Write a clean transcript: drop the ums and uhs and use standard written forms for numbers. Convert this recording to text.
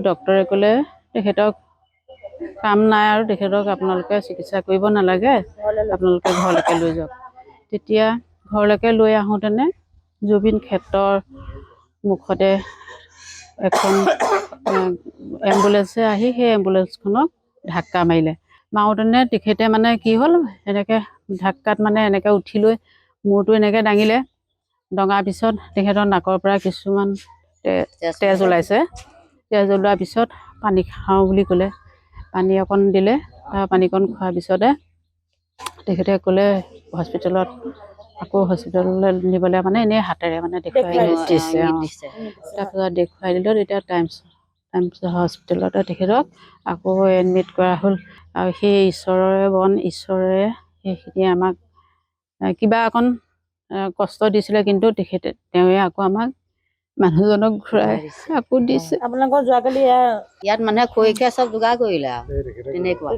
ডক্টৰে ক'লে তেখেতক কাম নাই আৰু তেখেতক আপোনালোকে চিকিৎসা কৰিব নালাগে, আপোনালোকে ঘৰলৈকে লৈ যাওক। তেতিয়া ঘৰলৈকে লৈ আহোঁতেনে জুবিন ক্ষেত্ৰৰ মুখতে এখন এম্বুলেঞ্চে আহি সেই এম্বুলেঞ্চখনক ধাক্কা মাৰিলে। মাৰোঁতেনে তেখেতে মানে কি হ'ল, এনেকৈ ধাক্কাত মানে এনেকৈ উঠি লৈ মূৰটো এনেকৈ দাঙিলে। দঙাৰ পিছত তেখেতৰ নাকৰ পৰা কিছুমান তেজ ওলাইছে। তেজ ওলোৱাৰ পিছত পানী খাওঁ বুলি ক'লে, পানী অকণ দিলে। পানীকণ খোৱাৰ পিছতে তেখেতে ক'লে হস্পিটেলত আকৌ হস্পিটেললৈ নিবলৈ মানে এনেই হাতেৰে মানে দেখুৱাই দিছে। তাৰপিছত দেখুৱাই দিলোঁ। তেতিয়া টাইমছ হস্পিটেলতে তেখেতক আকৌ এডমিট কৰা হ'ল। আৰু সেই ঈশ্বৰৰে বন, ঈশ্বৰে সেইখিনি আমাক কিবা অকণ কষ্ট দিছিলে, কিন্তু তেওঁৱে আকৌ আমাক মানুহজনক ঘূৰাই আকৌ দিছে। আপোনালোকৰ যোৱাকালি ইয়াত মানুহে খৰি খেৰ চব যোগাৰ কৰিলে আৰু তেনেকুৱা।